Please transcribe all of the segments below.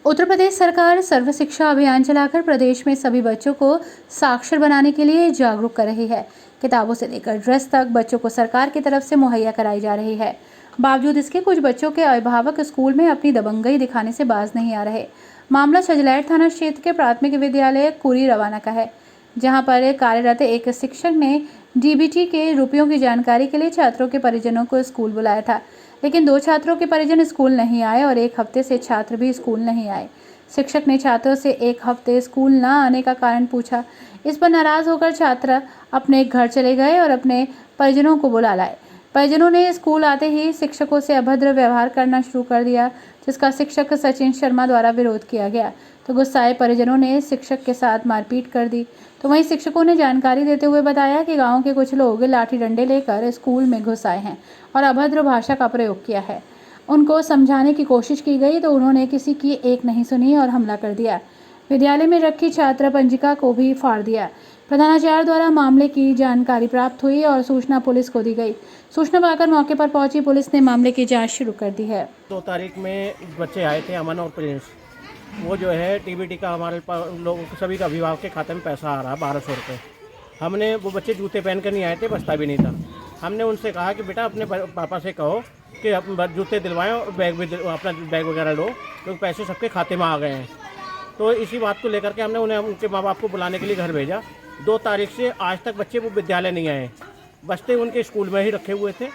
उत्तर प्रदेश सरकार सर्व शिक्षा अभियान चलाकर प्रदेश में सभी बच्चों को साक्षर बनाने के लिए जागरूक कर रही है। किताबों से लेकर ड्रेस तक बच्चों को सरकार की तरफ से मुहैया कराई जा रही है। बावजूद इसके कुछ बच्चों के अभिभावक स्कूल में अपनी दबंगई दिखाने से बाज नहीं आ रहे। मामला छजलैठ थाना क्षेत्र के प्राथमिक विद्यालय कुरी रवाना का है, जहां पर कार्यरत एक शिक्षक ने डीबीटी के रुपयों की जानकारी के लिए छात्रों के परिजनों को स्कूल बुलाया था, लेकिन 2 छात्रों के परिजन स्कूल नहीं आए और 1 हफ्ते से छात्र भी स्कूल नहीं आए। शिक्षक ने छात्रों से 1 हफ्ते स्कूल न आने का कारण पूछा। इस पर नाराज होकर छात्र अपने घर चले गए और अपने परिजनों को बुला लाए। परिजनों ने स्कूल आते ही शिक्षकों से अभद्र व्यवहार करना शुरू कर दिया, जिसका शिक्षक सचिन शर्मा द्वारा विरोध किया गया, तो गुस्साए परिजनों ने शिक्षक के साथ मारपीट कर दी। तो वहीं शिक्षकों ने जानकारी देते हुए बताया कि गांव के कुछ लोग लाठी डंडे लेकर स्कूल में घुस आए हैं और अभद्र भाषा का प्रयोग किया है। उनको समझाने की कोशिश की गई तो उन्होंने किसी की एक नहीं सुनी और हमला कर दिया। विद्यालय में रखी छात्र पंजिका को भी फाड़ दिया। प्रधानाचार्य द्वारा मामले की जानकारी प्राप्त हुई और सूचना पुलिस को दी गई। सूचना पाकर मौके पर पहुंची पुलिस ने मामले की जांच शुरू कर दी है। 2 तारीख में बच्चे आए थे, अमन और प्रिंस। वो जो है टीबीटी का हमारे लोग सभी का अभिभावक के खाते में पैसा आ रहा है 1200 रुपये। हमने वो बच्चे जूते पहन कर नहीं आए थे, बस्ता भी नहीं था। हमने उनसे कहा कि बेटा अपने पापा से कहो कि जूते दिलवाएं और बैग भी अपना बैग वगैरह लो, क्योंकि पैसे सबके खाते में आ गए हैं। तो इसी बात को लेकर के हमने उन्हें उनके माँ बाप को बुलाने के लिए घर भेजा। 2 तारीख से आज तक बच्चे वो विद्यालय नहीं आए, बस्ते उनके स्कूल में ही रखे हुए थे।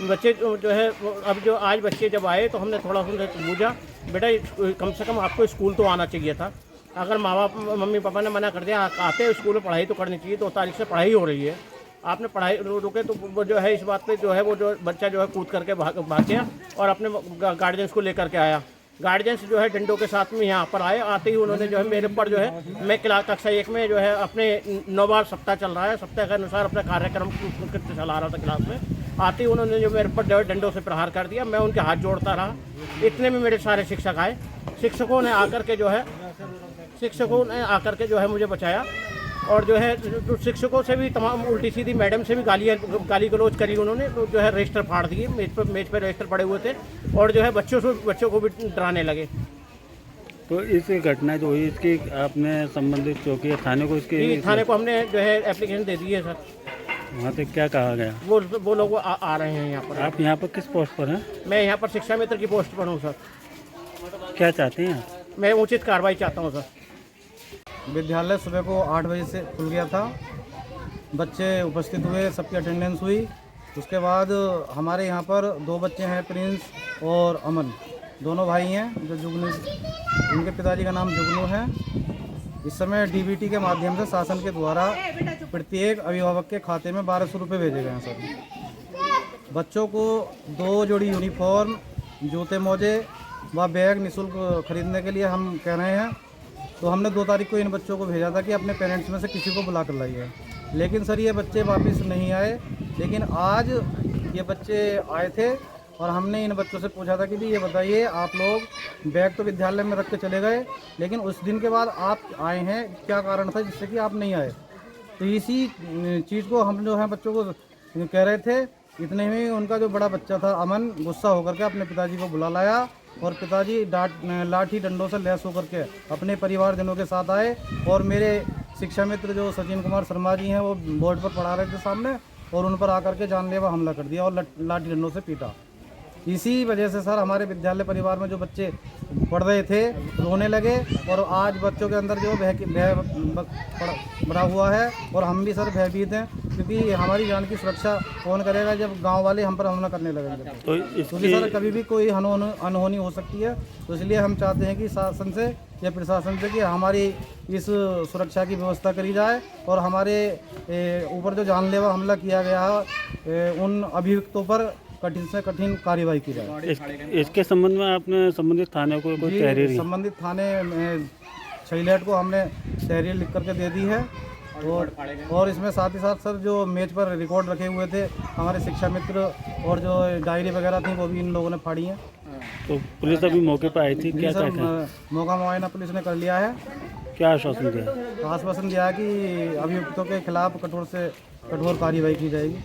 बच्चे जो है अब जो आज बच्चे जब आए तो हमने थोड़ा उनसे पूछा, बेटा कम से कम आपको स्कूल तो आना चाहिए था। अगर माँ बाप मम्मी पापा ने मना कर दिया आते स्कूल में पढ़ाई तो करनी चाहिए, 2 तारीख से पढ़ाई हो रही है, आपने पढ़ाई रुके तो वो जो है इस बात पे जो है वो जो बच्चा जो है कूद करके भाग गया और अपने गार्जियंस को लेकर के आया। गार्जियंस जो है डंडों के साथ में यहाँ पर आए। आते ही उन्होंने जो है मेरे पर जो है, मैं क्लास कक्षा 1 में जो है अपने 9 बार सप्ताह चल रहा है, सप्ताह के अनुसार अपना कार्यक्रम चला रहा था क्लास में। आते ही उन्होंने जो मेरे पर जो है डंडों से प्रहार कर दिया। मैं उनके हाथ जोड़ता रहा, इतने में मेरे सारे शिक्षक आए। शिक्षकों ने आकर के जो है मुझे बचाया और जो है जो शिक्षकों से भी तमाम उल्टी सीधी मैडम से भी गाली गलौज करी उन्होंने। तो जो है रजिस्टर फाड़ दिए, मेज पर रजिस्टर पड़े हुए थे और जो है बच्चों को भी डराने लगे। तो इस घटना जो हुई इसकी आपने संबंधित चौकी या थाने को थाने को हमने जो है एप्लीकेशन दे दी है सर। वहाँ से क्या कहा गया? वो लोग आ रहे हैं यहाँ पर। आप यहाँ पर किस पोस्ट पर हैं? मैं यहाँ पर शिक्षा मित्र की पोस्ट पर हूँ सर। क्या चाहते हैं? मैं उचित कार्रवाई चाहता हूँ सर। विद्यालय सुबह को 8 बजे से खुल गया था, बच्चे उपस्थित हुए, सबकी अटेंडेंस हुई। उसके बाद हमारे यहाँ पर 2 बच्चे हैं, प्रिंस और अमन, दोनों भाई हैं जो जुगनू, उनके पिताजी का नाम जुगनू है। इस समय डीबीटी के माध्यम से शासन के द्वारा प्रत्येक अभिभावक के खाते में 1200 रुपये भेजे गए हैं सर। बच्चों को 2 जोड़ी यूनिफॉर्म, जूते मोजे व बैग निःशुल्क खरीदने के लिए हम कह रहे हैं। तो हमने 2 तारीख को इन बच्चों को भेजा था कि अपने पेरेंट्स में से किसी को बुला कर लाइए, लेकिन सर ये बच्चे वापस नहीं आए। लेकिन आज ये बच्चे आए थे और हमने इन बच्चों से पूछा था कि भी ये बताइए, आप लोग बैग तो विद्यालय में रख के चले गए, लेकिन उस दिन के बाद आप आए हैं, क्या कारण था जिससे कि आप नहीं आए? तो इसी चीज़ को हम जो है बच्चों को कह रहे थे। इतने में उनका जो बड़ा बच्चा था अमन, गुस्सा होकर के अपने पिताजी को बुला लाया और पिताजी लाठी डंडों से लैस होकर के अपने परिवारजनों के साथ आए और मेरे शिक्षा मित्र जो सचिन कुमार शर्मा जी हैं वो बोर्ड पर पढ़ा रहे थे सामने, और उन पर आकर के जानलेवा हमला कर दिया और लाठी डंडों से पीटा। इसी वजह से सर हमारे विद्यालय परिवार में जो बच्चे पढ़ रहे थे रोने लगे और आज बच्चों के अंदर जो भय बढ़ा हुआ है और हम भी सर भयभीत हैं, क्योंकि हमारी जान की सुरक्षा कौन करेगा जब गांव वाले हम पर हमला करने लगेंगे। तो इसलिए सर कभी भी कोई अनहोनी हो सकती है। तो इसलिए हम चाहते हैं कि शासन से या प्रशासन से कि हमारी इस सुरक्षा की व्यवस्था करी जाए और हमारे ऊपर जो जानलेवा हमला किया गया है उन अभियुक्तों पर कठिन से कठिन कार्रवाई की जाए। इसके संबंध में आपने संबंधित थाने को कोई तहरीर? संबंधित थाने छजलैठ को हमने तहरीर लिख करके दे दी है और इसमें साथ ही साथ सर जो मेज पर रिकॉर्ड रखे हुए थे हमारे शिक्षा मित्र और जो डायरी वगैरह थी वो भी इन लोगों ने फाड़ी हैं। तो पुलिस अभी मौके पर आई थी, क्या मौका मुआयना पुलिस ने कर लिया है। क्या आश्वासन दिया? आश्वासन दिया कि अभियुक्तों के खिलाफ कठोर से कठोर कार्रवाई की जाएगी।